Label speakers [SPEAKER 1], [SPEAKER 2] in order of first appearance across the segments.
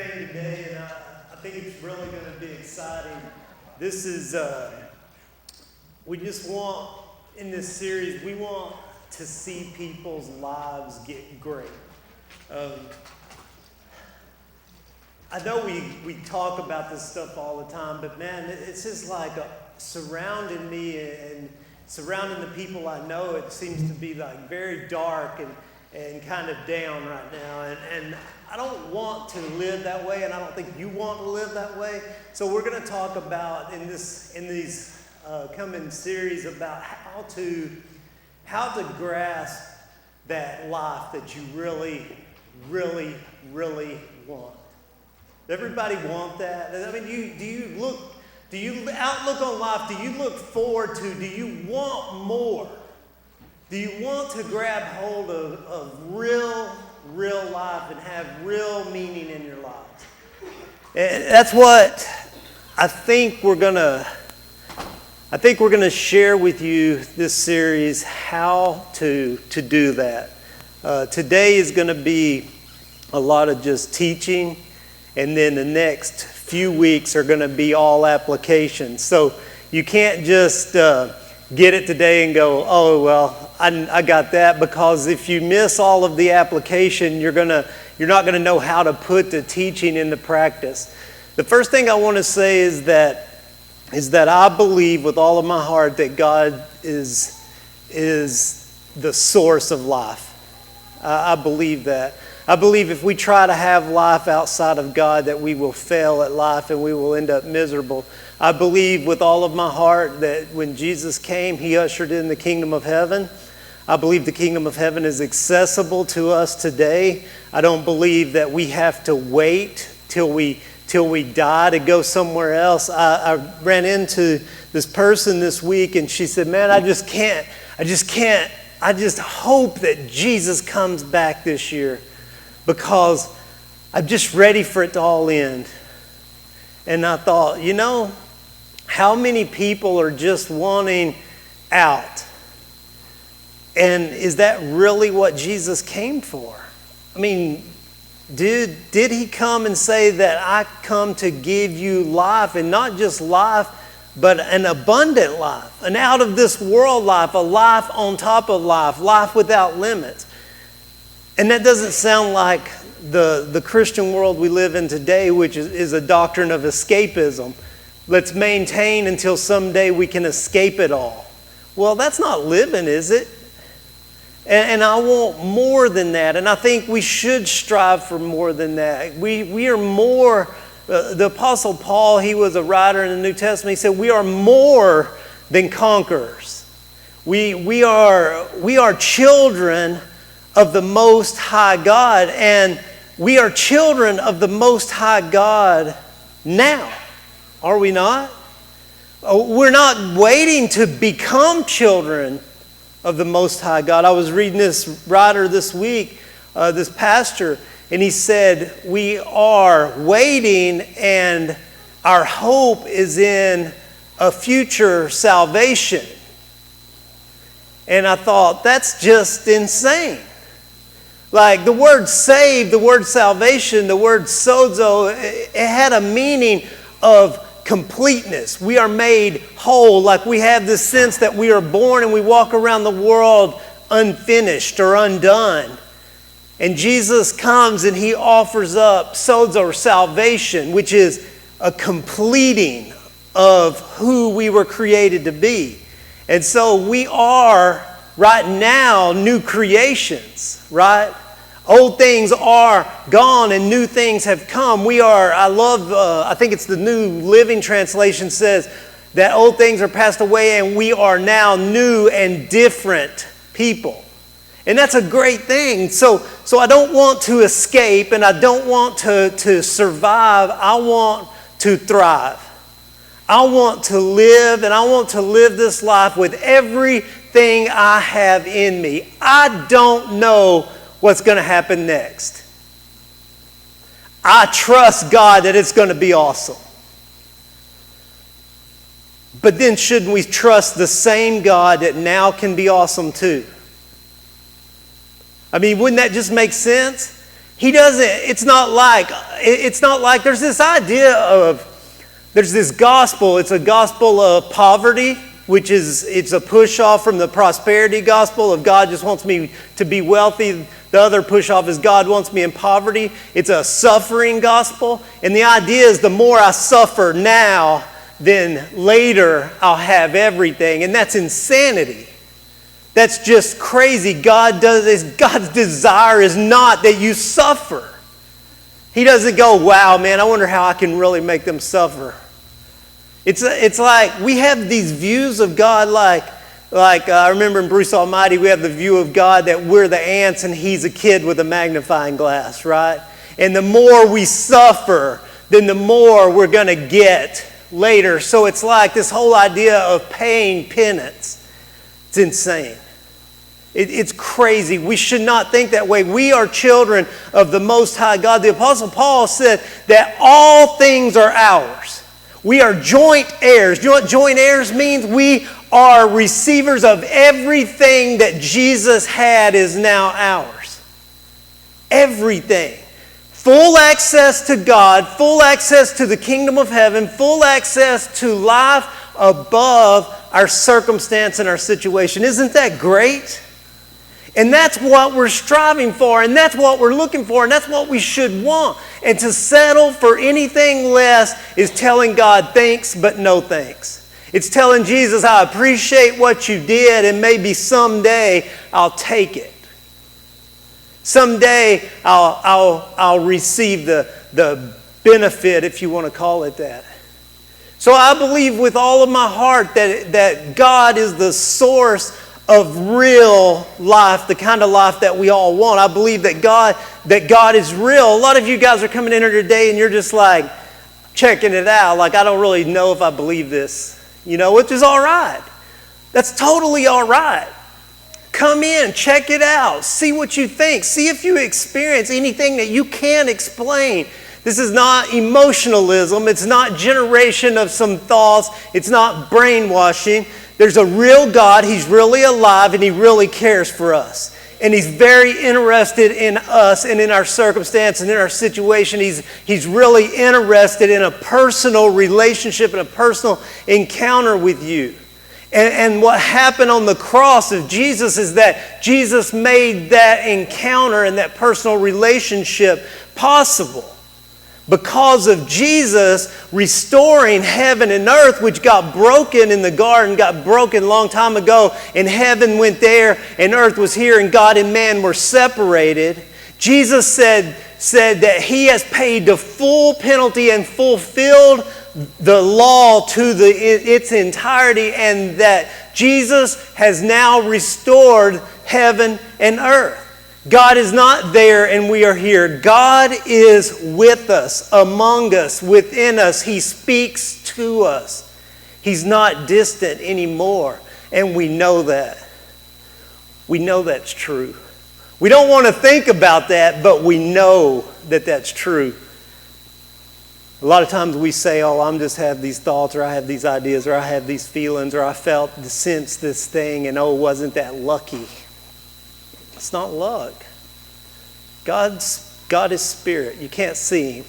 [SPEAKER 1] thing today, and I think it's really going to be exciting. This is, we just want, in this series, we want to see people's lives get great. I know we talk about this stuff all the time, but man, it's just like surrounding me and surrounding the people I know. It seems to be like very dark and kind of down right now. And I don't want to live that way, and I don't think you want to live that way. So we're going to talk about in these coming series about how to grasp that life that you really, really, really want. Does everybody want that? I mean, do you outlook on life, do you look forward to, do you want more? Do you want to grab hold of real life and have real meaning in your lives? And that's what I think we're gonna share with you this series, how to do that. Today is going to be a lot of just teaching, and then the next few weeks are going to be all applications. So you can't just get it today and go, oh, well, I got that, because if you miss all of the application, you're not going to know how to put the teaching into practice. The first thing I want to say is that I believe with all of my heart that God is the source of life. I believe that. I believe if we try to have life outside of God, that we will fail at life and we will end up miserable. I believe with all of my heart that when Jesus came, He ushered in the kingdom of heaven. I believe the kingdom of heaven is accessible to us today. I don't believe that we have to wait till we die to go somewhere else. I ran into this person this week, and she said, man, I just hope that Jesus comes back this year, because I'm just ready for it to all end. And I thought, how many people are just wanting out? And is that really what Jesus came for? I mean, did He come and say that I come to give you life, and not just life, but an abundant life, an out of this world life, a life on top of life without limits? And that doesn't sound like the Christian world we live in today, which is a doctrine of escapism. Let's maintain until someday we can escape it all. Well, that's not living, is it? And I want more than that. And I think we should strive for more than that. We are more, the Apostle Paul, he was a writer in the New Testament. He said, we are more than conquerors. We are children of the Most High God. And we are children of the Most High God now. Are we not? We're not waiting to become children of the Most High God. I was reading this writer this week, this pastor, and he said, we are waiting and our hope is in a future salvation. And I thought, that's just insane. Like the word save, the word salvation, the word sozo, it had a meaning of completeness. We are made whole. Like we have this sense that we are born and we walk around the world unfinished or undone. And Jesus comes and He offers up sozo, or salvation, which is a completing of who we were created to be. And so we are right now new creations, right? Old things are gone and new things have come. I think it's the New Living Translation says that old things are passed away and we are now new and different people. And that's a great thing. So I don't want to escape and I don't want to survive. I want to thrive. I want to live, and I want to live this life with everything I have in me. I don't know what's going to happen next. I trust God that it's going to be awesome. But then shouldn't we trust the same God that now can be awesome too? I mean, wouldn't that just make sense? It's not like there's this idea of, there's this gospel. It's a gospel of poverty, it's a push off from the prosperity gospel of God just wants me to be wealthy. The other push off is God wants me in poverty. It's a suffering gospel. And the idea is the more I suffer now, then later I'll have everything. And that's insanity. That's just crazy. God's desire is not that you suffer. He doesn't go, wow, man, I wonder how I can really make them suffer. It's like we have these views of God like I remember in Bruce Almighty, we have the view of God that we're the ants and He's a kid with a magnifying glass, right? And the more we suffer, then the more we're going to get later. So it's like this whole idea of paying penance. It's insane. It's crazy. We should not think that way. We are children of the Most High God. The Apostle Paul said that all things are ours. We are joint heirs. Do you know what joint heirs means? We are receivers of everything that Jesus had is now ours. Everything. Full access to God, full access to the kingdom of heaven, full access to life above our circumstance and our situation. Isn't that great? And that's what we're striving for, and that's what we're looking for, and that's what we should want. And to settle for anything less is telling God thanks, but no thanks. It's telling Jesus, I appreciate what you did, and maybe someday I'll take it. Someday I'll receive the benefit, if you want to call it that. So I believe with all of my heart that God is the source of real life, the kind of life that we all want. I believe that God is real. A lot of you guys are coming in here today and you're just like checking it out. Like, I don't really know if I believe this, which is all right. That's totally all right. Come in, check it out, see what you think. See if you experience anything that you can't explain. This is not emotionalism. It's not generation of some thoughts. It's not brainwashing. There's a real God. He's really alive and He really cares for us. And He's very interested in us and in our circumstance and in our situation. He's really interested in a personal relationship and a personal encounter with you. And what happened on the cross of Jesus is that Jesus made that encounter and that personal relationship possible. Because of Jesus restoring heaven and earth, which got broken in the garden, got broken a long time ago, and heaven went there and earth was here and God and man were separated. Jesus said that He has paid the full penalty and fulfilled the law to its entirety, and that Jesus has now restored heaven and earth. God is not there and we are here. God is with us, among us, within us. He speaks to us. He's not distant anymore, and we know that. We know that's true. We don't want to think about that, but we know that that's true. A lot of times we say, oh, I'm just have these thoughts, or I have these ideas, or I have these feelings, or I sensed this thing, and oh, wasn't that lucky? It's not luck. God is spirit. You can't see Him.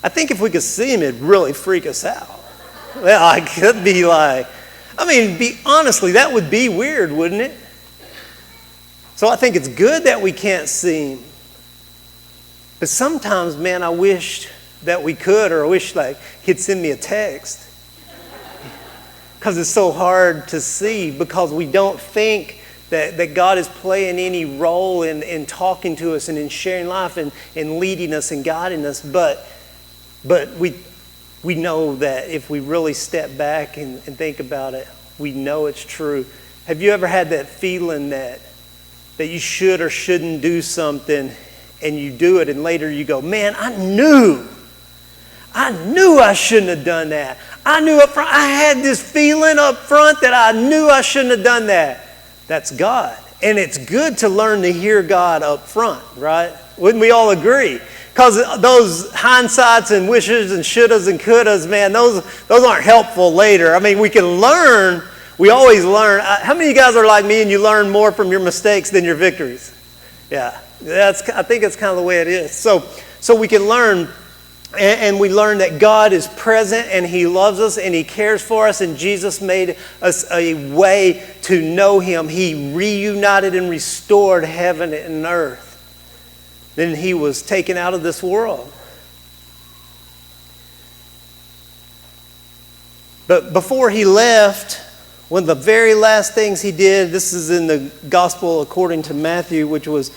[SPEAKER 1] I think if we could see Him, it'd really freak us out. Well, I could be like, honestly, that would be weird, wouldn't it? So I think it's good that we can't see Him. But sometimes, man, I wish that we could, or I wish like He'd send me a text. Because it's so hard to see, because we don't think that God is playing any role in talking to us and in sharing life and leading us and guiding us. But we know that if we really step back and think about it, we know it's true. Have you ever had that feeling that you should or shouldn't do something, and you do it, and later you go, man, I knew I shouldn't have done that. I knew up front, I had this feeling up front that I knew I shouldn't have done that. That's God. And it's good to learn to hear God up front, right? Wouldn't we all agree? Because those hindsights and wishes and shouldas and couldas, man, those aren't helpful later. We can learn. We always learn. How many of you guys are like me and you learn more from your mistakes than your victories? Yeah. I think that's kind of the way it is. So we can learn, and we learn that God is present and He loves us and He cares for us, and Jesus made us a way to know Him. He reunited and restored heaven and earth. Then He was taken out of this world. But before He left, one of the very last things He did, this is in the Gospel according to Matthew, which was,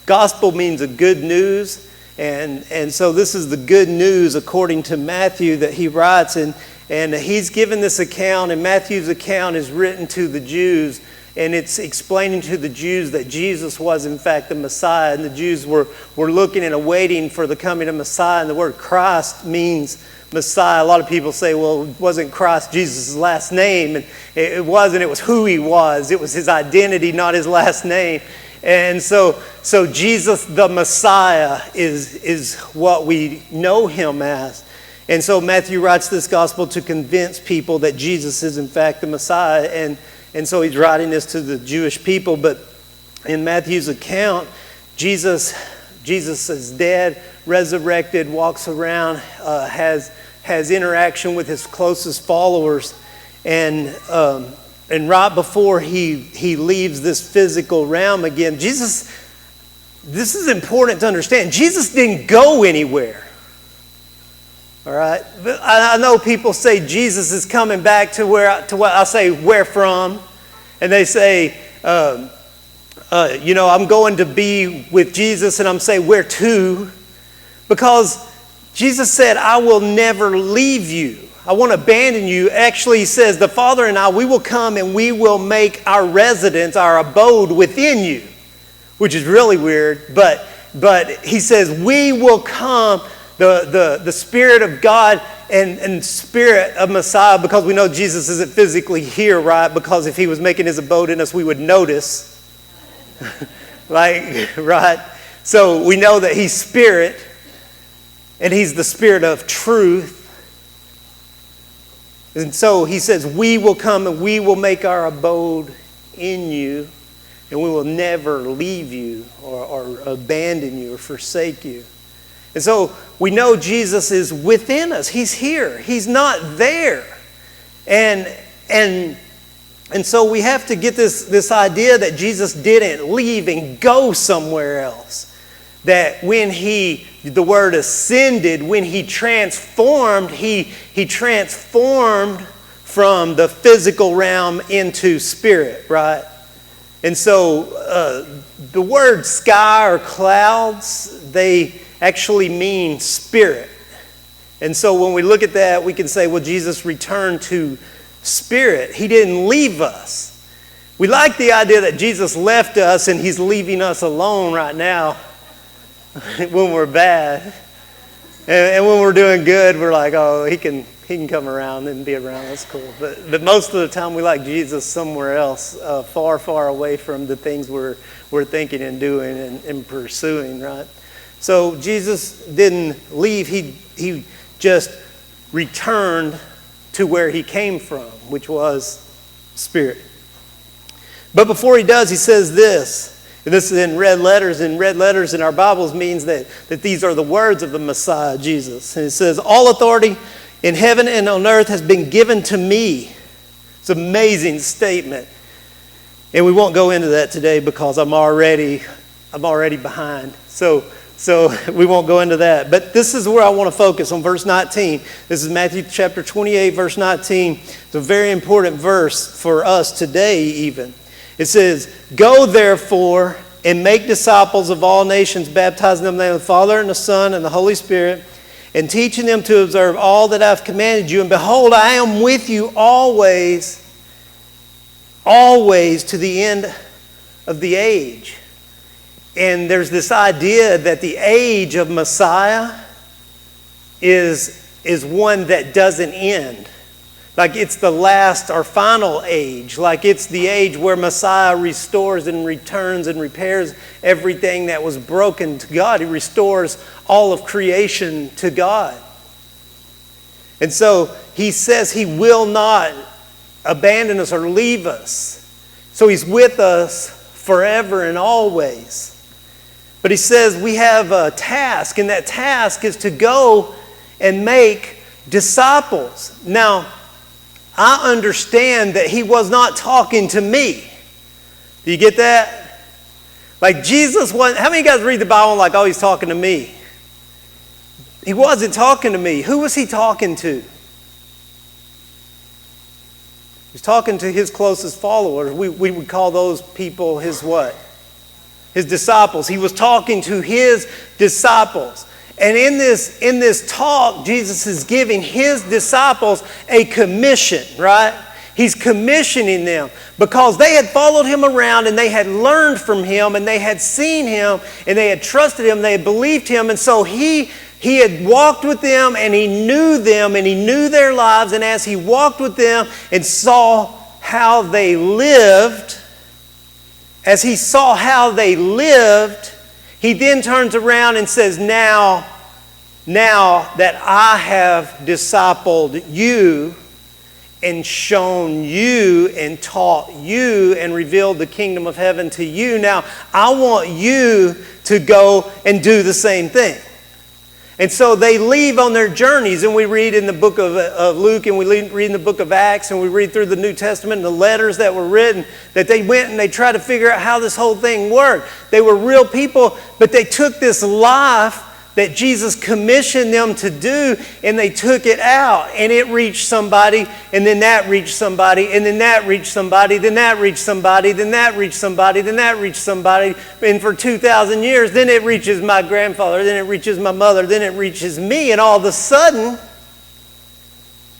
[SPEAKER 1] gospel means a good news. And so this is the good news according to Matthew that he writes. And he's given this account, and Matthew's account is written to the Jews. And it's explaining to the Jews that Jesus was in fact the Messiah. And the Jews were looking and awaiting for the coming of Messiah. And the word Christ means Messiah. A lot of people say, well, wasn't Christ Jesus' last name? And it wasn't. It was who He was. It was His identity, not His last name. And so Jesus the Messiah is what we know Him as. And so Matthew writes this gospel to convince people that Jesus is in fact the Messiah. And so he's writing this to the Jewish people. But in Matthew's account, Jesus is dead, resurrected, walks around, has interaction with His closest followers. And right before he leaves this physical realm again, this is important to understand. Jesus didn't go anywhere. All right? But I know people say Jesus is coming back to what I say, where from? And they say, I'm going to be with Jesus, and I'm saying, where to? Because Jesus said, I will never leave you. I won't abandon you. Actually, He says, the Father and I, we will come and we will make our residence, our abode within you, which is really weird. But He says, we will come, the Spirit of God and Spirit of Messiah, because we know Jesus isn't physically here, right? Because if He was making His abode in us, we would notice. Right? So we know that He's Spirit, and He's the Spirit of truth. And so He says, we will come and we will make our abode in you, and we will never leave you or abandon you or forsake you. And so we know Jesus is within us. He's here. He's not there. And so we have to get this idea that Jesus didn't leave and go somewhere else. That when the word ascended, when He transformed, he transformed from the physical realm into spirit, right? And so the word sky or clouds, they actually mean spirit. And so when we look at that, we can say, well, Jesus returned to spirit. He didn't leave us. We like the idea that Jesus left us and He's leaving us alone right now. When we're bad, and when we're doing good, we're like, oh, he can come around and be around. That's cool. But most of the time, we like Jesus somewhere else, far, far away from the things we're thinking and doing and pursuing, right? So Jesus didn't leave. He just returned to where He came from, which was spirit. But before He does, He says this. This is in red letters, and red letters in our Bibles means that these are the words of the Messiah, Jesus. And it says, all authority in heaven and on earth has been given to me. It's an amazing statement. And we won't go into that today because I'm already behind. So we won't go into that. But this is where I want to focus on verse 19. This is Matthew chapter 28, verse 19. It's a very important verse for us today even. It says, go therefore and make disciples of all nations, baptizing them in the name of the Father and the Son and the Holy Spirit, and teaching them to observe all that I've commanded you. And behold, I am with you always to the end of the age. And there's this idea that the age of Messiah is one that doesn't end. Like it's the last or final age. Like it's the age where Messiah restores and returns and repairs everything that was broken to God. He restores all of creation to God. And so He says He will not abandon us or leave us. So He's with us forever and always. But he says we have a task, and that task is to go and make disciples. Now, I understand that he was not talking to me. Do you get that? Like Jesus wasn't, how many of you guys read the Bible like, oh, he's talking to me? He wasn't talking to me. Who was he talking to? He was talking to his closest followers. We would call those people his what? His disciples. He was talking to his disciples. And in this talk, Jesus is giving his disciples a commission, right? He's commissioning them because they had followed him around and they had learned from him and they had seen him and they had trusted him, they had believed him. And so he had walked with them and he knew them and he knew their lives. And as he walked with them and saw how they lived, as he saw how they lived, he then turns around and says, now that I have discipled you and shown you and taught you and revealed the kingdom of heaven to you, now I want you to go and do the same thing. And so they leave on their journeys, and we read in the book of Luke, and we read in the book of Acts, and we read through the New Testament and the letters that were written, that they went and they tried to figure out how this whole thing worked. They were real people, but they took this life that Jesus commissioned them to do, and they took it out, and it reached somebody, and then that reached somebody, and then that reached somebody, then that reached somebody, then that reached somebody, then that reached somebody, and for 2,000 years, then it reaches my grandfather, then it reaches my mother, then it reaches me, and all of a sudden,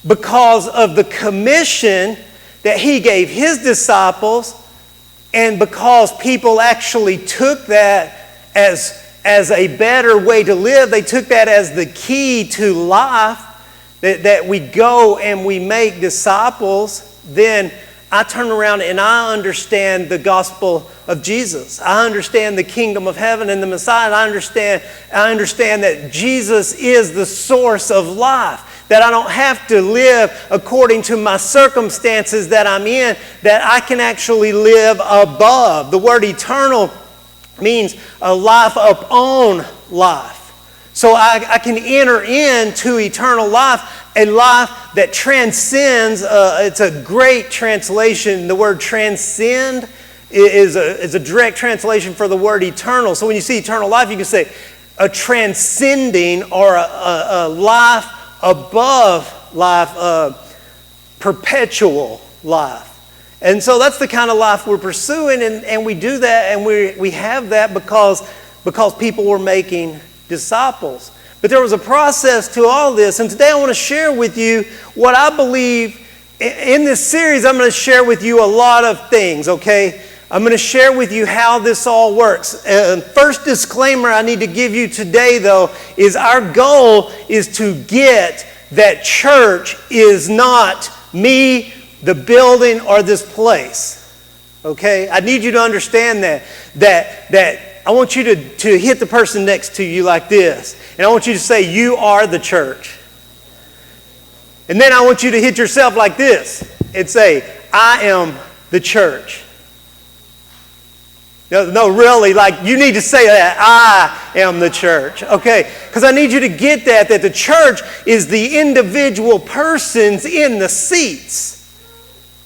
[SPEAKER 1] because of the commission that he gave his disciples, and because people actually took that as a better way to live, they took that as the key to life, that we go and we make disciples, then I turn around and I understand the gospel of Jesus. I understand the kingdom of heaven and the Messiah. And I understand that Jesus is the source of life, that I don't have to live according to my circumstances that I'm in, that I can actually live above. The word eternal means a life upon life. So I can enter into eternal life, a life that transcends. It's a great translation. The word transcend is a direct translation for the word eternal. So when you see eternal life, you can say a transcending or a life above life, perpetual life. And so that's the kind of life we're pursuing, and we do that, and we have that because people were making disciples. But there was a process to all this, and today I want to share with you what I believe. In this series, I'm going to share with you a lot of things, okay? I'm going to share with you how this all works. First disclaimer I need to give you today, though, is our goal is to get that church is not me, the building, or this place. Okay? I need you to understand that I want you to hit the person next to you like this. And I want you to say, you are the church. And then I want you to hit yourself like this and say, I am the church. No, really, like you need to say that, I am the church, okay? Because I need you to get that the church is the individual persons in the seats.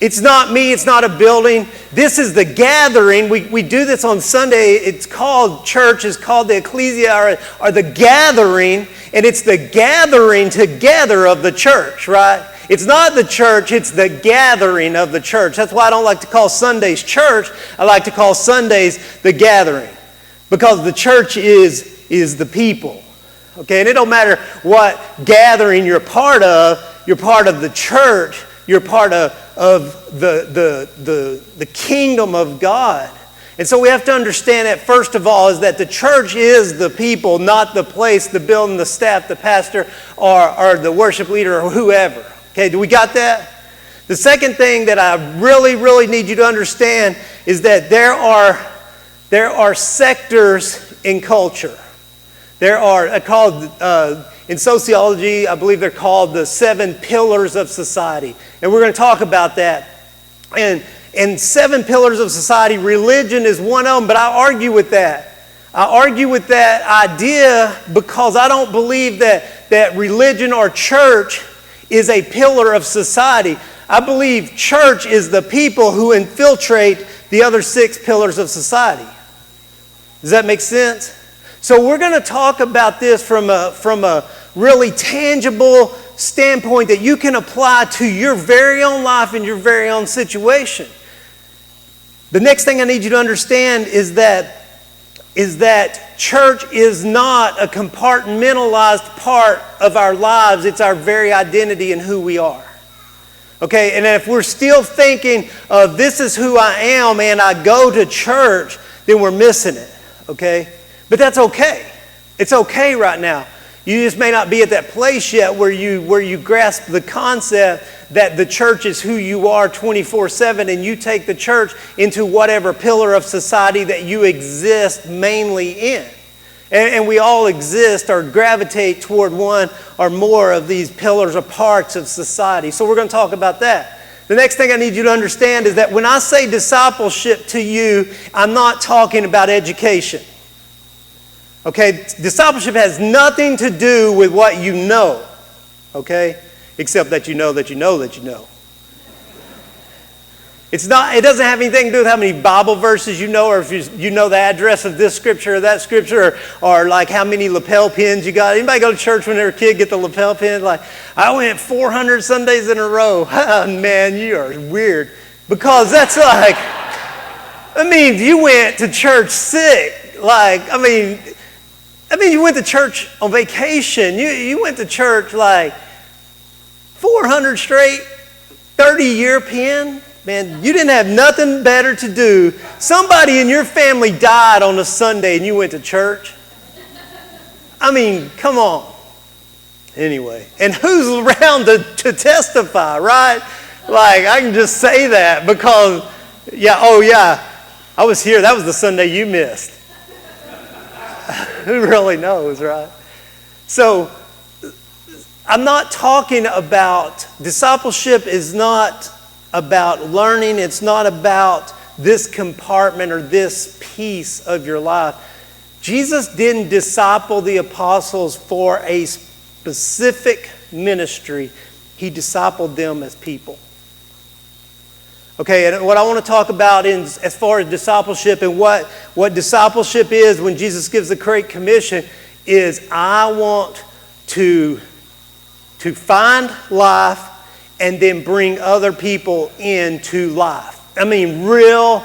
[SPEAKER 1] It's not me, it's not a building. This is the gathering. We do this on Sunday. It's called church, it's called the ecclesia or the gathering, and it's the gathering together of the church, right? It's not the church, it's the gathering of the church. That's why I don't like to call Sundays church. I like to call Sundays the gathering. Because the church is the people. Okay, and it don't matter what gathering you're part of the church, you're part of the kingdom of God. And so we have to understand that first of all is that the church is the people, not the place, the building, the staff, the pastor, or the worship leader or whoever. Okay, do we got that? The second thing that I really, really need you to understand is that there are sectors in culture. There are called in sociology, I believe they're called the 7 pillars of society, and we're going to talk about that. And 7 pillars of society, religion is one of them, but I argue with that. I argue with that idea because I don't believe that religion or church is a pillar of society. I believe church is the people who infiltrate the other 6 pillars of society. Does that make sense? So we're going to talk about this from a really tangible standpoint that you can apply to your very own life and your very own situation. The next thing I need you to understand is that church is not a compartmentalized part of our lives. It's our very identity and who we are. Okay, and if we're still thinking of this is who I am and I go to church, then we're missing it. Okay? But that's okay. It's okay right now. You just may not be at that place yet where you grasp the concept that the church is who you are 24/7 and you take the church into whatever pillar of society that you exist mainly in. And we all exist or gravitate toward one or more of these pillars or parts of society. So we're going to talk about that. The next thing I need you to understand is that when I say discipleship to you, I'm not talking about education. Okay? Discipleship has nothing to do with what you know. Okay? Except that you know that you know that you know. It doesn't have anything to do with how many Bible verses you know, or if you know the address of this scripture or that scripture, or like how many lapel pins you got. Anybody go to church when they were a kid, get the lapel pin? Like, I went 400 Sundays in a row. Man, you are weird. Because that's like, you went to church sick. Like, you went to church on vacation. You went to church like 400 straight, 30-year pin. Man, you didn't have nothing better to do. Somebody in your family died on a Sunday and you went to church. Come on. Anyway, and who's around to testify, right? Like, I can just say that because, I was here. That was the Sunday you missed. Who really knows, right? So, I'm not talking about, discipleship is not about learning. It's not about this compartment or this piece of your life. Jesus didn't disciple the apostles for a specific ministry. He discipled them as people. Okay, and what I want to talk about as far as discipleship and what discipleship is when Jesus gives the Great Commission is I want to find life and then bring other people into life. Real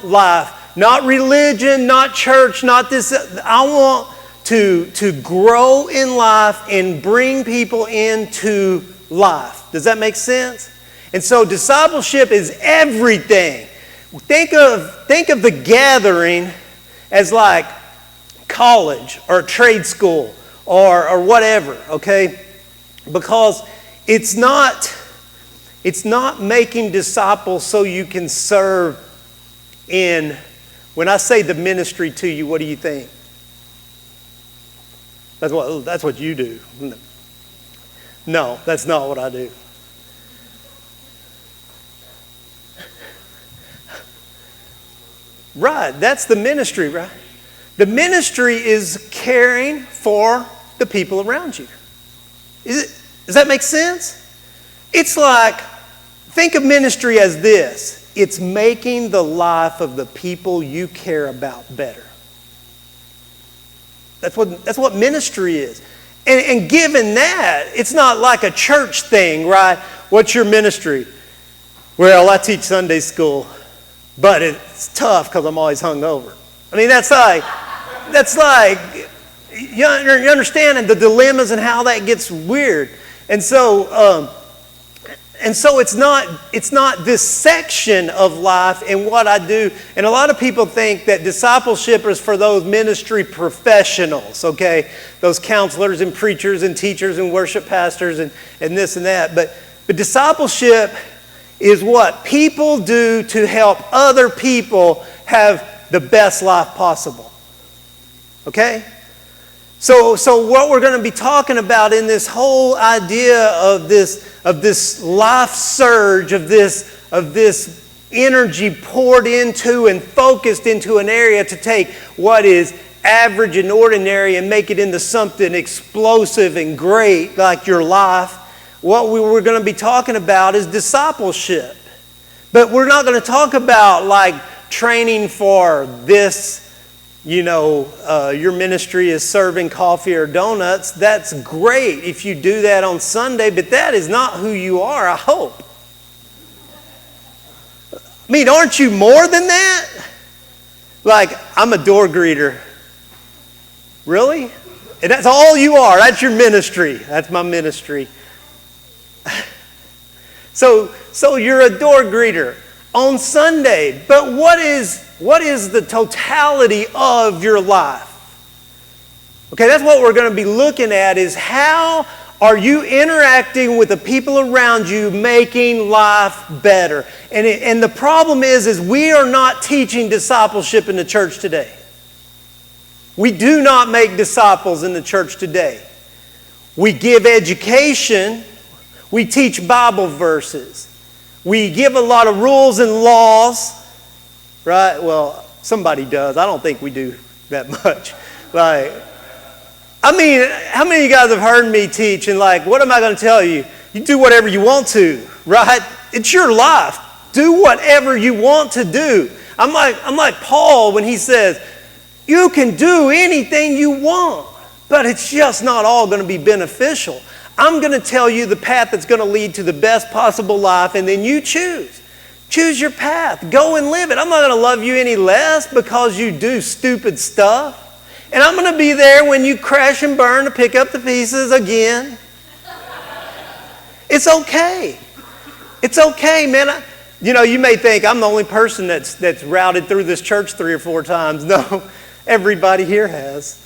[SPEAKER 1] life. Not religion, not church, not this. I want to grow in life and bring people into life. Does that make sense? And so discipleship is everything. Think of the gathering as like college or trade school or whatever, okay? Because it's not making disciples so you can serve in, when I say the ministry to you, what do you think? That's what you do. No, that's not what I do. Right, that's the ministry, right? The ministry is caring for the people around you. Does that make sense? It's like, think of ministry as this. It's making the life of the people you care about better. That's what ministry is. And given that, it's not like a church thing, right? What's your ministry? Well, I teach Sunday school, but it's tough because I'm always hungover. That's like, you understand the dilemmas and how that gets weird. And so it's not this section of life and what I do. And a lot of people think that discipleship is for those ministry professionals, okay? Those counselors and preachers and teachers and worship pastors and this and that. But discipleship is what people do to help other people have the best life possible. Okay? So what we're going to be talking about in this whole idea of this life surge, of this energy poured into and focused into an area to take what is average and ordinary and make it into something explosive and great like your life. What we were going to be talking about is discipleship. But we're not going to talk about like training for this, your ministry is serving coffee or donuts. That's great if you do that on Sunday, but that is not who you are, I hope. I mean, aren't you more than that? Like, I'm a door greeter. Really? And that's all you are. That's your ministry. That's my ministry. So you're a door greeter on Sunday. But what is the totality of your life? Okay, that's what we're going to be looking at, is how are you interacting with the people around you, making life better? And the problem is we are not teaching discipleship in the church today. We do not make disciples in the church today. We give education. We teach Bible verses. We give a lot of rules and laws. Right? Well, somebody does. I don't think we do that much. How many of you guys have heard me teach and what am I going to tell you? You do whatever you want to, right? It's your life. Do whatever you want to do. I'm like Paul when he says, you can do anything you want, but it's just not all going to be beneficial. I'm going to tell you the path that's going to lead to the best possible life, and then you choose. Choose your path. Go and live it. I'm not going to love you any less because you do stupid stuff. And I'm going to be there when you crash and burn to pick up the pieces again. It's okay. It's okay, man. You may think I'm the only person that's routed through this church 3 or 4 times. No, everybody here has.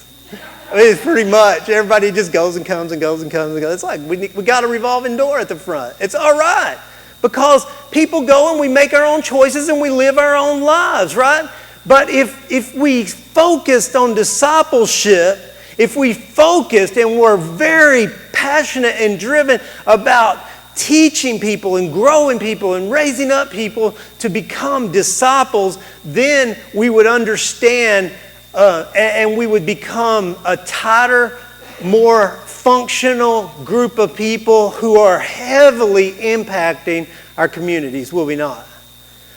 [SPEAKER 1] I mean, it's pretty much. Everybody just goes and comes and goes and comes and goes. It's like we got a revolving door at the front. It's all right. Because people go and we make our own choices and we live our own lives, right? But if we focused on discipleship, if we focused and were very passionate and driven about teaching people and growing people and raising up people to become disciples, then we would understand and we would become a tighter, more functional group of people who are heavily impacting our communities, will we not?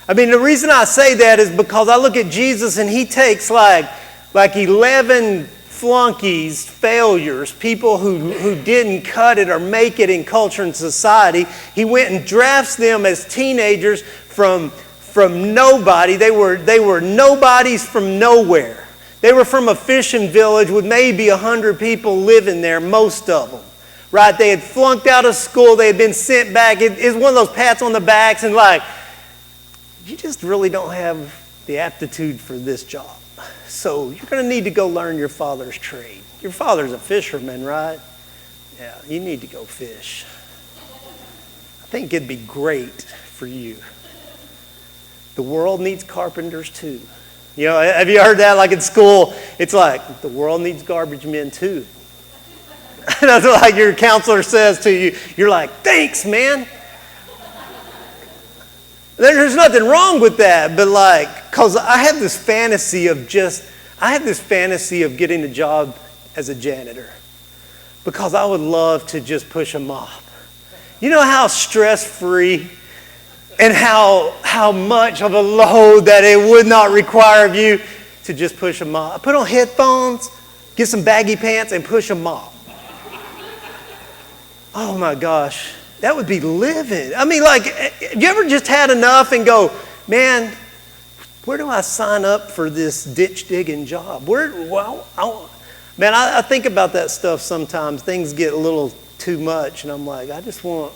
[SPEAKER 1] I mean, the reason I say that is because I look at Jesus and he takes like 11 flunkies, failures, people who didn't cut it or make it in culture and society. He went and drafts them as teenagers from nobody. They were nobodies from nowhere. They were from a fishing village with maybe 100 people living there, most of them. Right? They had flunked out of school. They had been sent back. It's one of those pats on the backs and you just really don't have the aptitude for this job. So you're going to need to go learn your father's trade. Your father's a fisherman, right? Yeah, you need to go fish. I think it'd be great for you. The world needs carpenters too. Have you heard that? Like in school, it's like, the world needs garbage men too. That's what your counselor says to you. You're like, thanks, man. There's nothing wrong with that, but because I have this fantasy of getting a job as a janitor. Because I would love to just push a mop. You know how stress-free and how much of a load that it would not require of you to just push a mop. Put on headphones, get some baggy pants, and push a mop. Oh my gosh. That would be living. I mean, have you ever just had enough and go, man, where do I sign up for this ditch digging job? I think about that stuff sometimes. Things get a little too much, and I'm like, I just want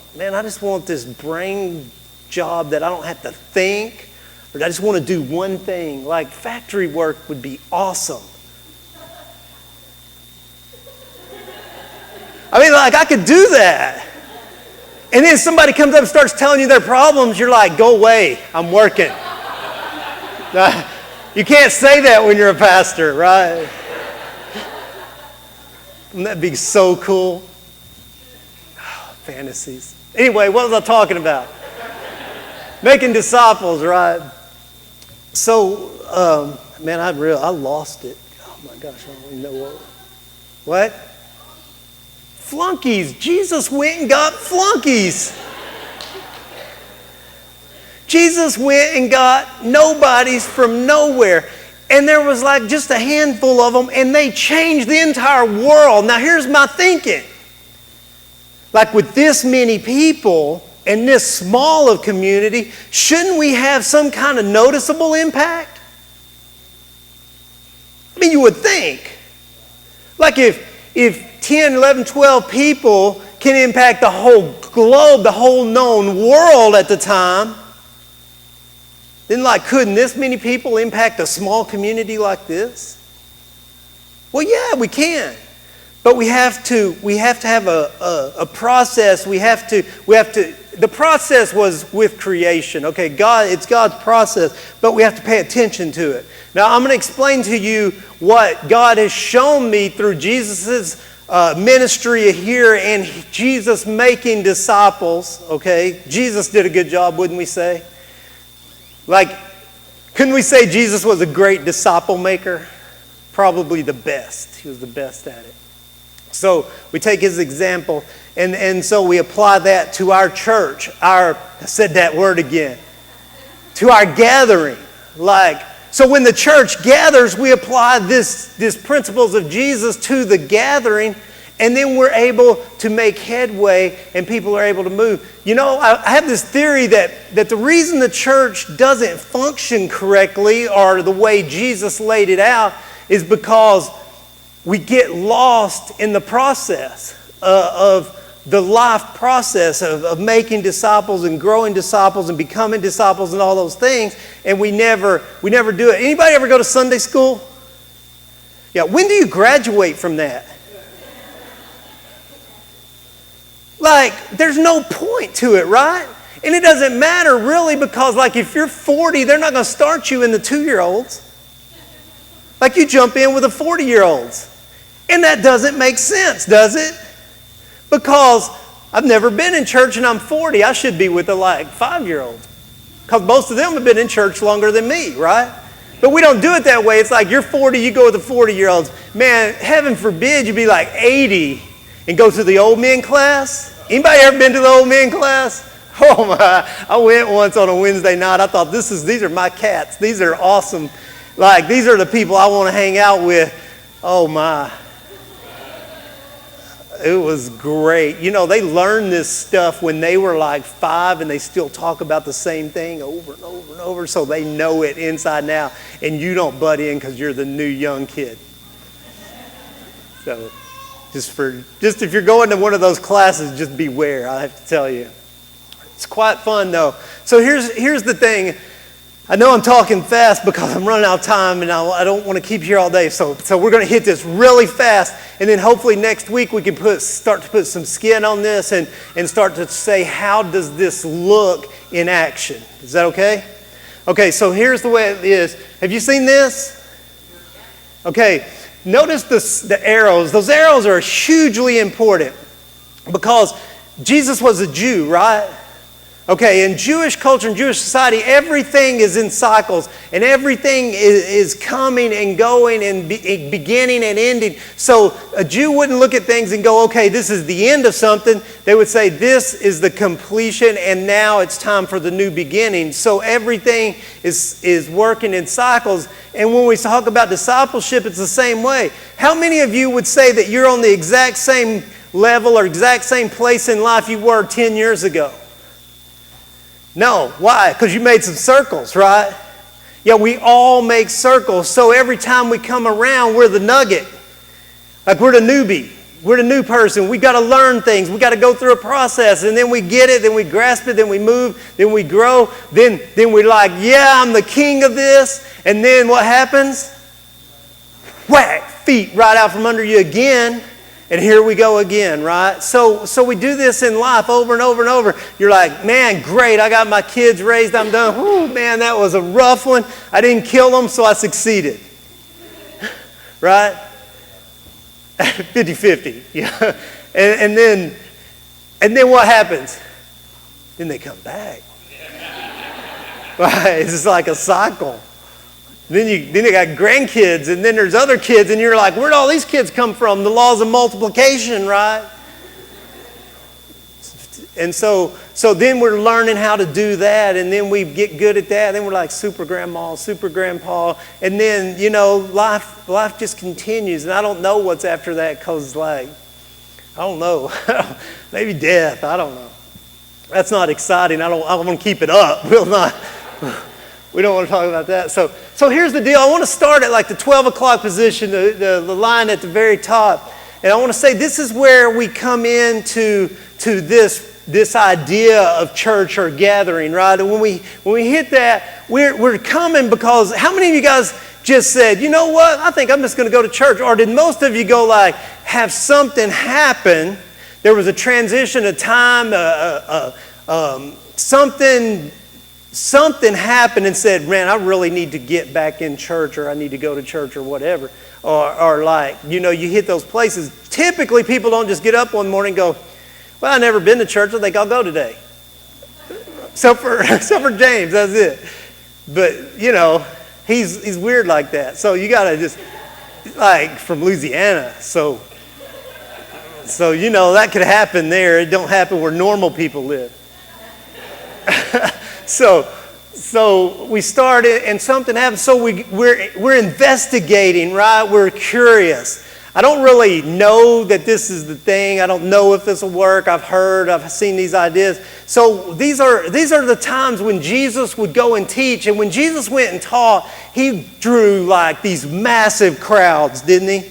[SPEAKER 1] this brain job that I don't have to think, or I just want to do one thing. Like factory work would be awesome. I mean, I could do that. And then somebody comes up and starts telling you their problems. You're like, go away. I'm working. You can't say that when you're a pastor, right? Wouldn't that be so cool? Oh, fantasies. Anyway, what was I talking about? Making disciples, right? So, man, I lost it. Oh my gosh, I don't even know what. Flunkies. Jesus went and got flunkies. Jesus went and got nobodies from nowhere. And there was like just a handful of them, and they changed the entire world. Now here's my thinking. Like with this many people and this small of community, shouldn't we have some kind of noticeable impact? I mean, you would think. Like if 10, 11, 12 people can impact the whole globe, the whole known world at the time, then like couldn't this many people impact a small community like this? Well, yeah, we can. But we have to have a process. The process was with creation. Okay, it's God's process, but we have to pay attention to it. Now, I'm going to explain to you what God has shown me through Jesus' ministry here and Jesus making disciples. Okay, Jesus did a good job, wouldn't we say? Like, couldn't we say Jesus was a great disciple maker? Probably the best. He was the best at it. So we take his example, and so we apply that to our church. I said that word again. To our gathering. So when the church gathers, we apply these principles of Jesus to the gathering, and then we're able to make headway and people are able to move. You know, I have this theory that the reason the church doesn't function correctly or the way Jesus laid it out is because we get lost in the process of the life process of making disciples and growing disciples and becoming disciples and all those things, and we never do it. Anybody ever go to Sunday school? Yeah, when do you graduate from that? Like, there's no point to it, right? And it doesn't matter really because, like, if you're 40, they're not going to start you in the 2-year-olds. Like, you jump in with the 40-year-olds. And that doesn't make sense, does it? Because I've never been in church and I'm 40. I should be with the, 5-year-olds. Because most of them have been in church longer than me, right? But we don't do it that way. It's like you're 40, you go with the 40-year-olds. Man, heaven forbid you be like 80 and go to the old men class. Anybody ever been to the old men class? Oh my, I went once on a Wednesday night. I thought these are my cats. These are awesome. Like, these are the people I want to hang out with. Oh my. It was great. You know, they learned this stuff when they were like 5 and they still talk about the same thing over and over and over, so they know it inside and out, and you don't butt in because you're the new young kid. So just if you're going to one of those classes, just beware, I have to tell you. It's quite fun though. So here's the thing. I know I'm talking fast because I'm running out of time and I don't want to keep you here all day. So we're going to hit this really fast, and then hopefully next week we can start to put some skin on this and start to say, how does this look in action? Is that okay? Okay, so here's the way it is. Have you seen this? Okay, notice the arrows. Those arrows are hugely important because Jesus was a Jew, right? Okay, in Jewish culture and Jewish society, everything is in cycles, and everything is coming and going and beginning and ending. So a Jew wouldn't look at things and go, okay, this is the end of something. They would say, this is the completion, and now it's time for the new beginning. So everything is working in cycles. And when we talk about discipleship, it's the same way. How many of you would say that you're on the exact same level or exact same place in life you were 10 years ago? No. Why? Because you made some circles, right? Yeah, we all make circles. So every time we come around, we're the nugget. Like we're the newbie. We're the new person. We got to learn things. We got to go through a process. And then we get it. Then we grasp it. Then we move. Then we grow. Then we're like, yeah, I'm the king of this. And then what happens? Whack! Feet right out from under you again. And here we go again, right? So we do this in life over and over and over. You're like, man, great, I got my kids raised, I'm done. Whew, man, that was a rough one. I didn't kill them, so I succeeded. Right? 50-50. Yeah. And then what happens? Then they come back. Right? It's just like a cycle. Then you got grandkids, and then there's other kids, and you're like, where'd all these kids come from? The laws of multiplication, right? And so then we're learning how to do that, and then we get good at that. Then we're like super grandma, super grandpa, and then life just continues. And I don't know what's after that, because I don't know, maybe death. I don't know. That's not exciting. I want to keep it up. We don't want to talk about that. So here's the deal. I want to start at like the 12 o'clock position, the line at the very top, and I want to say this is where we come into this idea of church or gathering, right? And when we hit that, we're coming because how many of you guys just said, you know what, I think I'm just going to go to church? Or did most of you go like, have something happen? There was a transition of time, something happened and said, man, I really need to get back in church, or I need to go to church, or whatever. Or like, you hit those places. Typically, people don't just get up one morning and go, well, I've never been to church, I think I'll go today. Except for James, that's it. But, he's weird like that. So you got to just, like, from Louisiana. So that could happen there. It don't happen where normal people live. So we started and something happened. So we're investigating, right? We're curious. I don't really know that this is the thing. I don't know if this will work. I've seen these ideas. So these are the times when Jesus would go and teach. And when Jesus went and taught, he drew like these massive crowds, didn't he?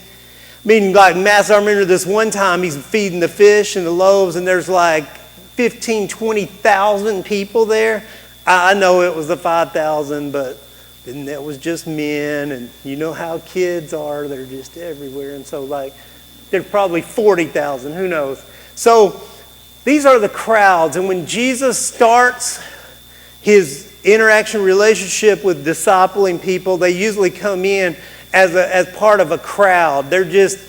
[SPEAKER 1] Meaning like massive. I remember this one time he's feeding the fish and the loaves, and there's like 15, 20,000 people there. I know it was the 5,000, but then that was just men, and you know how kids are, they're just everywhere. And so like there's probably 40,000, who knows. So these are the crowds, and when Jesus starts his interaction relationship with discipling people, they usually come in as part of a crowd. They're just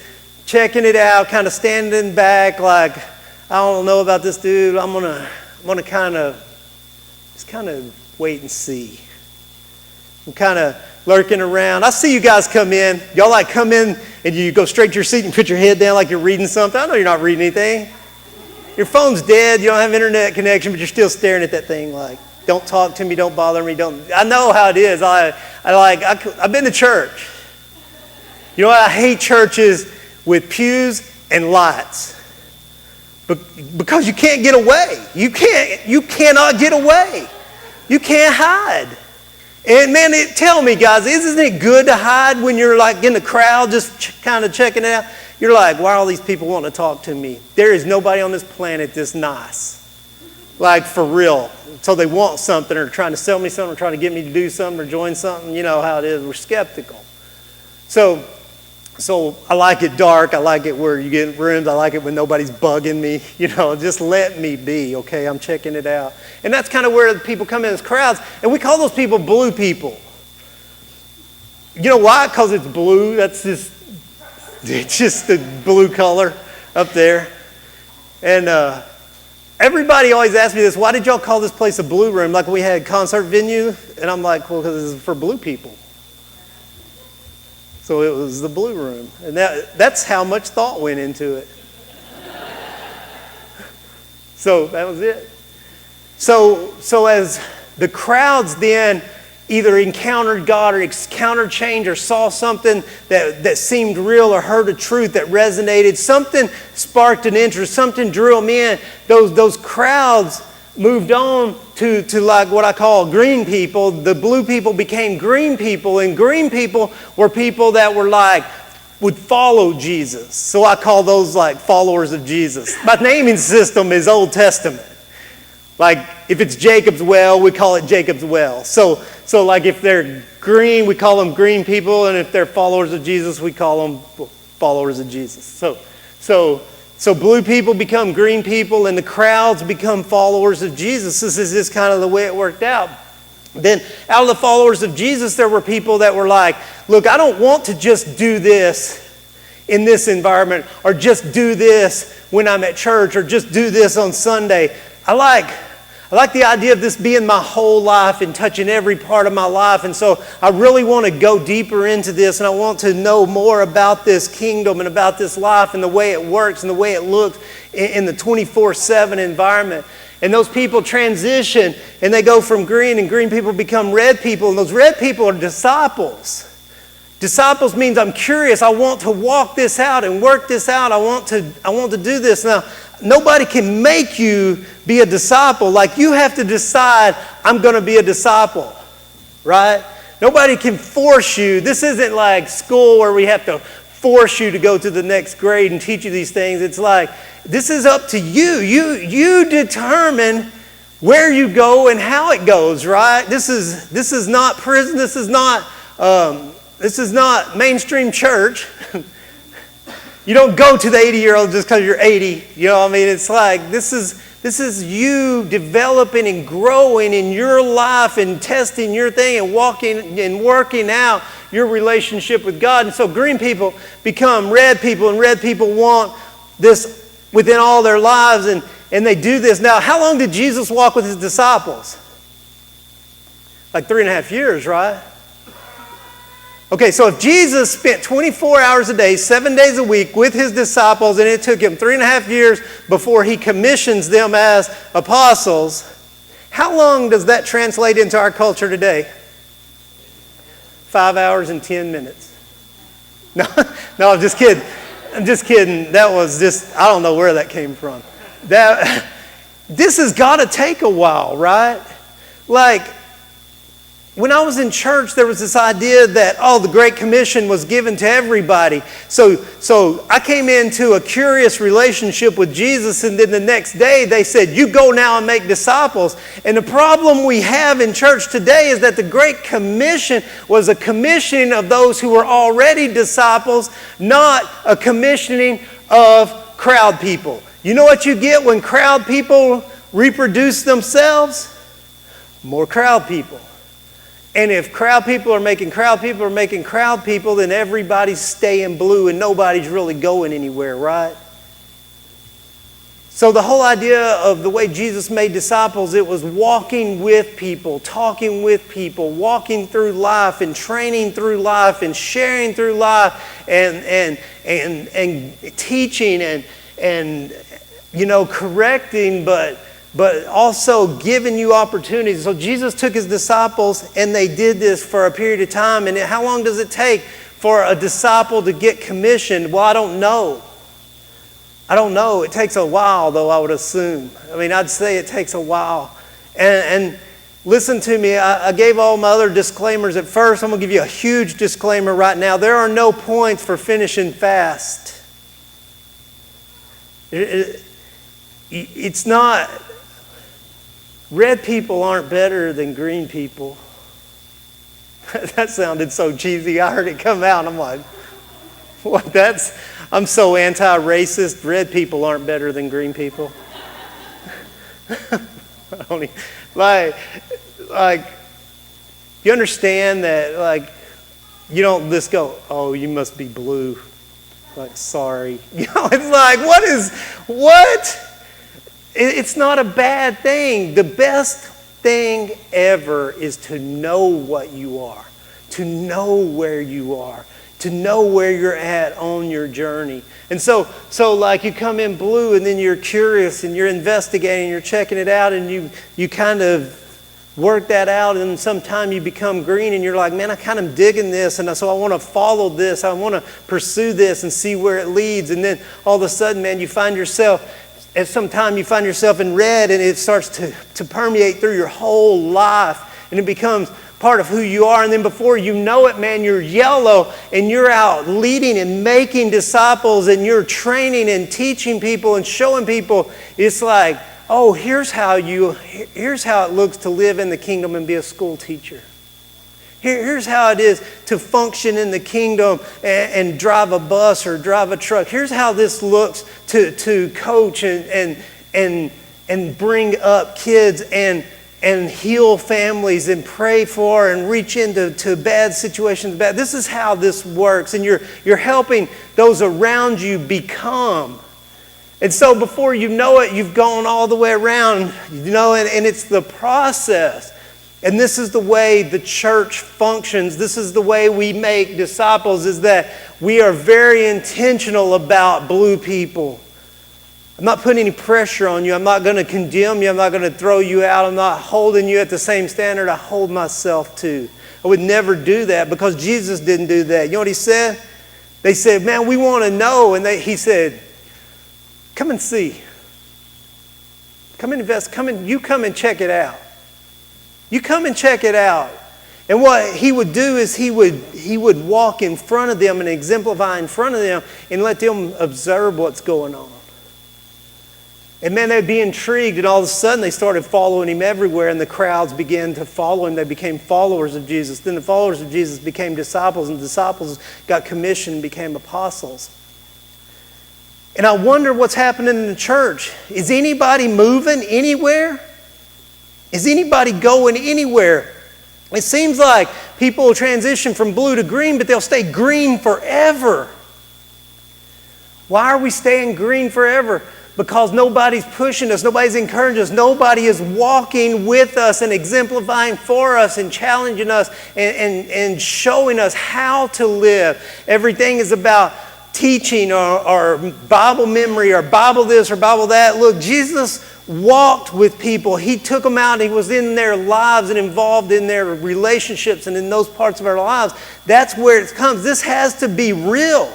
[SPEAKER 1] checking it out, kind of standing back like, I don't know about this dude. I'm gonna kind of wait and see. I'm kind of lurking around. I see you guys come in. Y'all like come in and you go straight to your seat and put your head down like you're reading something. I know you're not reading anything. Your phone's dead. You don't have internet connection, but you're still staring at that thing like, don't talk to me, don't bother me, don't. I know how it is. I've been to church. You know what? I hate churches with pews and lights. Because you can't get away. You cannot get away. You can't hide. And man, tell me guys, isn't it good to hide when you're like in the crowd just kind of checking it out? You're like, why are all these people wanting to talk to me? There is nobody on this planet this nice. Like for real. So they want something or trying to sell me something or trying to get me to do something or join something. You know how it is. We're skeptical. So I like it dark. I like it where you get in rooms. I like it when nobody's bugging me. Just let me be, okay? I'm checking it out. And that's kind of where the people come in as crowds. And we call those people blue people. You know why? Because it's blue. It's just the blue color up there. And everybody always asks me this, why did y'all call this place a blue room? Like we had concert venue? And I'm like, well, because it's for blue people. So it was the blue room. And that's how much thought went into it. So that was it. So as the crowds then either encountered God or encountered change or saw something that seemed real or heard a truth that resonated, something sparked an interest, something drew them in, those crowds moved on to like what I call green people. The blue people became green people, and green people were people that were like, would follow Jesus. So I call those like followers of Jesus. My naming system is Old Testament. Like if it's Jacob's well, we call it Jacob's well. So like if they're green, we call them green people, and if they're followers of Jesus, we call them followers of Jesus. So blue people become green people, and the crowds become followers of Jesus. This is just kind of the way it worked out. Then out of the followers of Jesus, there were people that were like, look, I don't want to just do this in this environment, or just do this when I'm at church, or just do this on Sunday. I like I like the idea of this being my whole life and touching every part of my life. And so I really want to go deeper into this, and I want to know more about this kingdom and about this life and the way it works and the way it looks in the 24/7 environment. And those people transition, and they go from green, and green people become red people, and those red people are disciples. Disciples means I'm curious. I want to walk this out and work this out. I want to do this. Now, nobody can make you be a disciple. Like, you have to decide, I'm going to be a disciple, right? Nobody can force you. This isn't like school where we have to force you to go to the next grade and teach you these things. It's like, this is up to you. You determine where you go and how it goes, right? This is not prison. This is not mainstream church. You don't go to the 80-year-old just because you're 80. You know what I mean? It's like, this is you developing and growing in your life and testing your thing and walking and working out your relationship with God. And so green people become red people, and red people want this within all their lives, and they do this. Now, how long did Jesus walk with his disciples? Like 3.5 years, right? Okay, so if Jesus spent 24 hours a day, 7 days a week with his disciples, and it took him 3.5 years before he commissions them as apostles, how long does that translate into our culture today? 5 hours and 10 minutes. No, I'm just kidding. That was just, I don't know where that came from. This has got to take a while, right? Like, when I was in church, there was this idea that, the Great Commission was given to everybody. So I came into a curious relationship with Jesus, and then the next day they said, you go now and make disciples. And the problem we have in church today is that the Great Commission was a commissioning of those who were already disciples, not a commissioning of crowd people. You know what you get when crowd people reproduce themselves? More crowd people. And if crowd people are making crowd people, then everybody's staying blue and nobody's really going anywhere, right? So the whole idea of the way Jesus made disciples, it was walking with people, talking with people, walking through life and training through life and sharing through life and teaching and correcting, but also giving you opportunities. So Jesus took his disciples, and they did this for a period of time. And how long does it take for a disciple to get commissioned? Well, I don't know. It takes a while, though, I would assume. I mean, I'd say it takes a while. And listen to me, I gave all my other disclaimers at first. I'm going to give you a huge disclaimer right now. There are no points for finishing fast. It's not... Red people aren't better than green people. That sounded so cheesy. I heard it come out and I'm like, what? I'm so anti-racist. Red people aren't better than green people. Like, you understand that, like, you don't just go, oh, you must be blue. Like, sorry. It's like, what? It's not a bad thing. The best thing ever is to know what you are, to know where you are, to know where you're at on your journey. And so like you come in blue, and then you're curious and you're investigating, you're checking it out, and you kind of work that out, and sometime you become green and you're like, man, I kind of digging this, and so I want to follow this, I want to pursue this and see where it leads. And then all of a sudden, man, you find yourself at some time you find yourself in red, and it starts to permeate through your whole life, and it becomes part of who you are. And then before you know it, man, you're yellow, and you're out leading and making disciples, and you're training and teaching people and showing people. It's like, oh, here's how it looks to live in the kingdom and be a school teacher. Here's how it is to function in the kingdom and drive a bus or drive a truck. Here's how this looks to coach and bring up kids and heal families and pray for and reach into bad situations. This is how this works. And you're helping those around you become. And so before you know it, you've gone all the way around, and it's the process. And this is the way the church functions. This is the way we make disciples, is that we are very intentional about blue people. I'm not putting any pressure on you. I'm not going to condemn you. I'm not going to throw you out. I'm not holding you at the same standard I hold myself to. I would never do that because Jesus didn't do that. You know what he said? They said, man, we want to know. And he said, come and see. Come and invest. You come and check it out. You come and check it out. And what he would do is he would walk in front of them and exemplify in front of them and let them observe what's going on. And man, they'd be intrigued, and all of a sudden they started following him everywhere, and the crowds began to follow him. They became followers of Jesus. Then the followers of Jesus became disciples, and disciples got commissioned and became apostles. And I wonder what's happening in the church. Is anybody moving anywhere? Is anybody going anywhere? It seems like people will transition from blue to green, but they'll stay green forever. Why are we staying green forever? Because nobody's pushing us, nobody's encouraging us, nobody is walking with us and exemplifying for us and challenging us and showing us how to live. Everything is about teaching or Bible memory or Bible this or Bible that. Look, Jesus walked with people. He took them out. He was in their lives and involved in their relationships and in those parts of our lives. That's where it comes. This has to be real.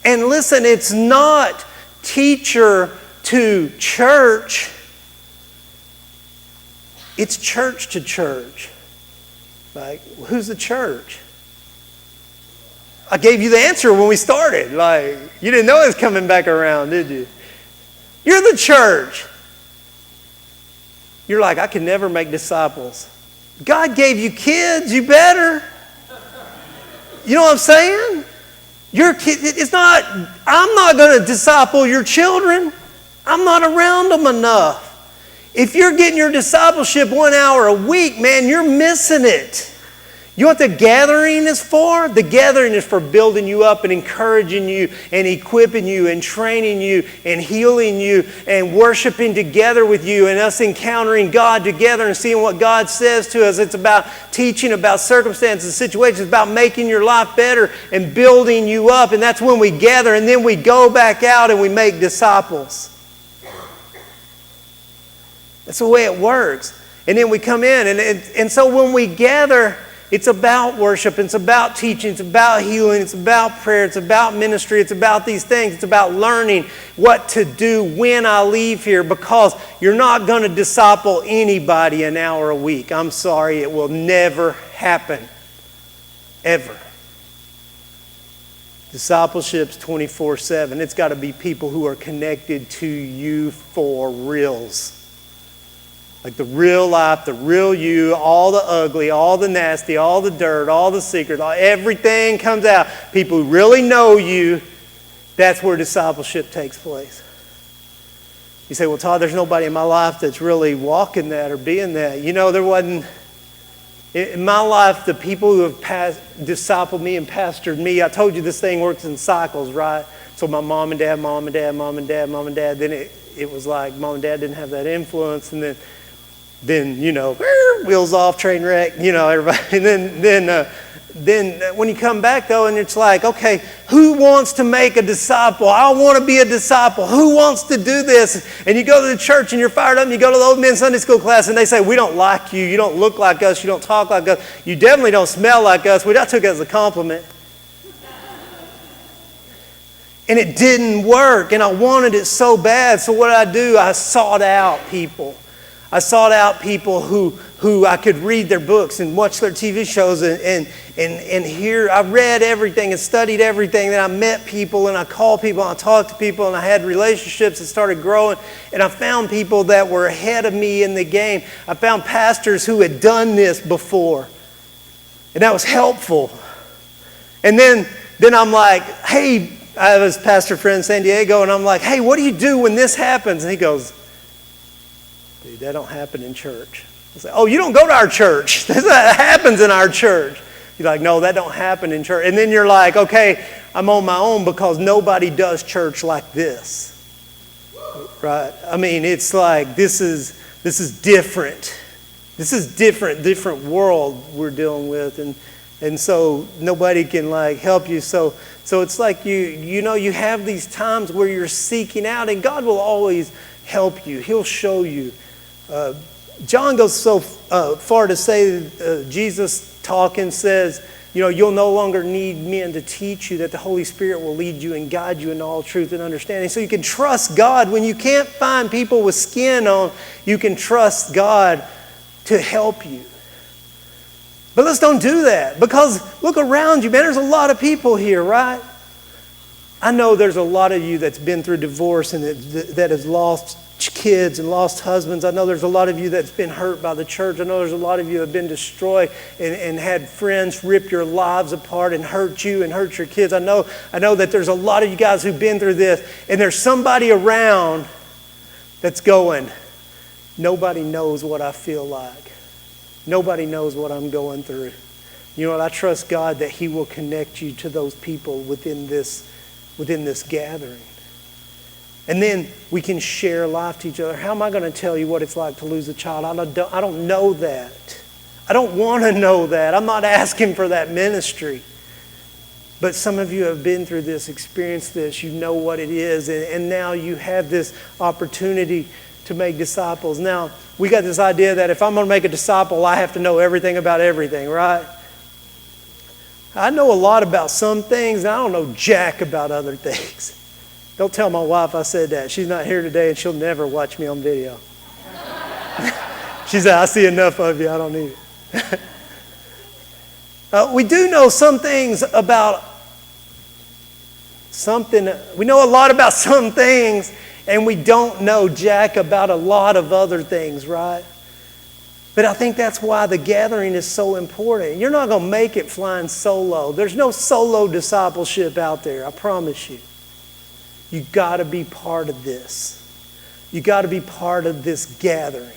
[SPEAKER 1] And listen, it's not teacher to church. It's church to church. Like, who's the church? I gave you the answer when we started. Like, you didn't know it was coming back around, did you? You're the church. You're like, I can never make disciples. God gave you kids, you better. You know what I'm saying? Your kid, I'm not going to disciple your children. I'm not around them enough. If you're getting your discipleship 1 hour a week, man, you're missing it. You know what the gathering is for? The gathering is for building you up and encouraging you and equipping you and training you and healing you and worshiping together with you and us encountering God together and seeing what God says to us. It's about teaching about circumstances, situations, it's about making your life better and building you up. And that's when we gather, and then we go back out and we make disciples. That's the way it works. And then we come in, and so when we gather, it's about worship, it's about teaching, it's about healing, it's about prayer, it's about ministry, it's about these things. It's about learning what to do when I leave here, because you're not going to disciple anybody an hour a week. I'm sorry, it will never happen. Ever. Discipleship's 24/7. It's got to be people who are connected to you for reals. Like the real life, the real you, all the ugly, all the nasty, all the dirt, all the secret, everything comes out. People who really know you, that's where discipleship takes place. You say, well, Todd, there's nobody in my life that's really walking that or being that. You know, there wasn't. In my life, the people who have discipled me and pastored me, I told you this thing works in cycles, right? So my mom and dad, mom and dad, mom and dad, mom and dad. Then it was like mom and dad didn't have that influence, and then you know, wheels off, train wreck, you know, everybody. And then when you come back though, and it's like, okay, who wants to make a disciple? I want to be a disciple. Who wants to do this? And you go to the church and you're fired up, and you go to the old men's Sunday school class, and they say, we don't like you. You don't look like us. You don't talk like us. You definitely don't smell like us. Which I took as a compliment. And it didn't work, and I wanted it so bad. So what did I do? I sought out people. I sought out people who I could read their books and watch their TV shows and hear. I read everything and studied everything. Then I met people and I called people and I talked to people and I had relationships that started growing. And I found people that were ahead of me in the game. I found pastors who had done this before. And that was helpful. And then I'm like, hey, I have this pastor friend in San Diego, and I'm like, hey, what do you do when this happens? And he goes, dude, that don't happen in church. I say, oh, you don't go to our church. That happens in our church. You're like, no, that don't happen in church. And then you're like, okay, I'm on my own because nobody does church like this. right? I mean, it's like this is different. This is different world we're dealing with, and so nobody can like help you. So it's like you have these times where you're seeking out, and God will always help you. He'll show you. John goes so far to say, Jesus talking says, you'll no longer need men to teach you, that the Holy Spirit will lead you and guide you into all truth and understanding. So you can trust God. When you can't find people with skin on, you can trust God to help you. But let's don't do that, because look around you, man. There's a lot of people here, right? I know there's a lot of you that's been through divorce and that has lost kids and lost husbands. I know there's a lot of you that's been hurt by the church. I know there's a lot of you that have been destroyed and had friends rip your lives apart and hurt you and hurt your kids. I know that there's a lot of you guys who've been through this, and there's somebody around that's going, nobody knows what I feel like. Nobody knows what I'm going through. You know what? I trust God that He will connect you to those people within this gathering. And then we can share life to each other. How am I going to tell you what it's like to lose a child? I don't know that. I don't want to know that. I'm not asking for that ministry. But some of you have been through this, experienced this. You know what it is. And now you have this opportunity to make disciples. Now, we got this idea that if I'm going to make a disciple, I have to know everything about everything, right? I know a lot about some things, and I don't know jack about other things. Don't tell my wife I said that. She's not here today, and she'll never watch me on video. She said, I see enough of you. I don't need it. We do know some things about something. We know a lot about some things, and we don't know jack about a lot of other things, right? But I think that's why the gathering is so important. You're not going to make it flying solo. There's no solo discipleship out there, I promise you. You've got to be part of this. You've got to be part of this gathering.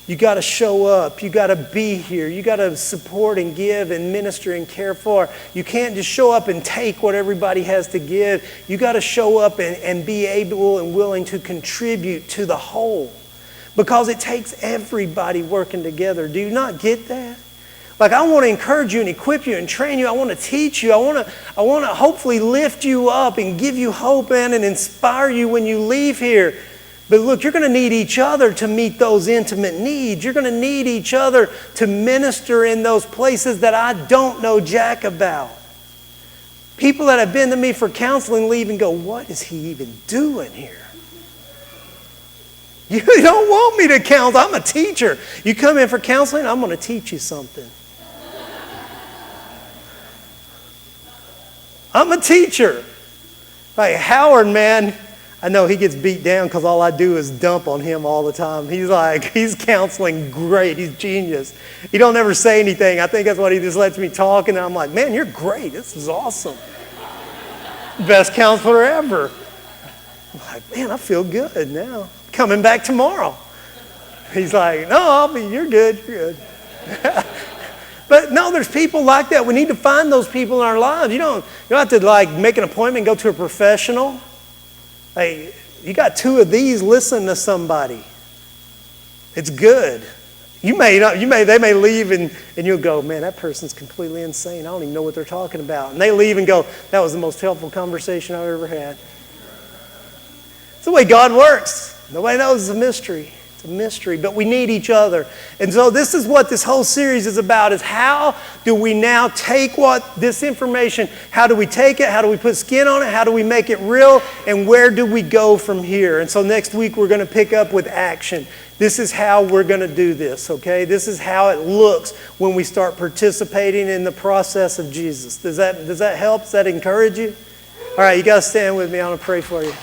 [SPEAKER 1] You've got to show up. You've got to be here. You've got to support and give and minister and care for. You can't just show up and take what everybody has to give. You've got to show up and be able and willing to contribute to the whole. Because it takes everybody working together. Do you not get that? Like, I want to encourage you and equip you and train you. I want to teach you. I want to hopefully lift you up and give you hope and inspire you when you leave here. But look, you're going to need each other to meet those intimate needs. You're going to need each other to minister in those places that I don't know jack about. People that have been to me for counseling leave and go, what is he even doing here? You don't want me to counsel. I'm a teacher. You come in for counseling, I'm going to teach you something. I'm a teacher. Like Howard, man, I know he gets beat down because all I do is dump on him all the time. He's counseling great. He's genius. He don't ever say anything. I think that's what he just lets me talk, and I'm like, man, you're great. This is awesome. Best counselor ever. I'm like, man, I feel good now. Coming back tomorrow. He's like, no, you're good, you're good. But no, there's people like that. We need to find those people in our lives. You don't have to like make an appointment and go to a professional. Hey, you got two of these, listen to somebody. It's good. They may leave and you'll go, man, that person's completely insane. I don't even know what they're talking about. And they leave and go, that was the most helpful conversation I've ever had. It's the way God works. Nobody knows. It's a mystery. It's a mystery, but we need each other. And so this is what this whole series is about, is how do we now take this information, how do we take it, how do we put skin on it, how do we make it real, and where do we go from here? And so next week we're going to pick up with action. This is how we're going to do this, okay? This is how it looks when we start participating in the process of Jesus. Does that help? Does that encourage you? All right, you got to stand with me. I'm going to pray for you.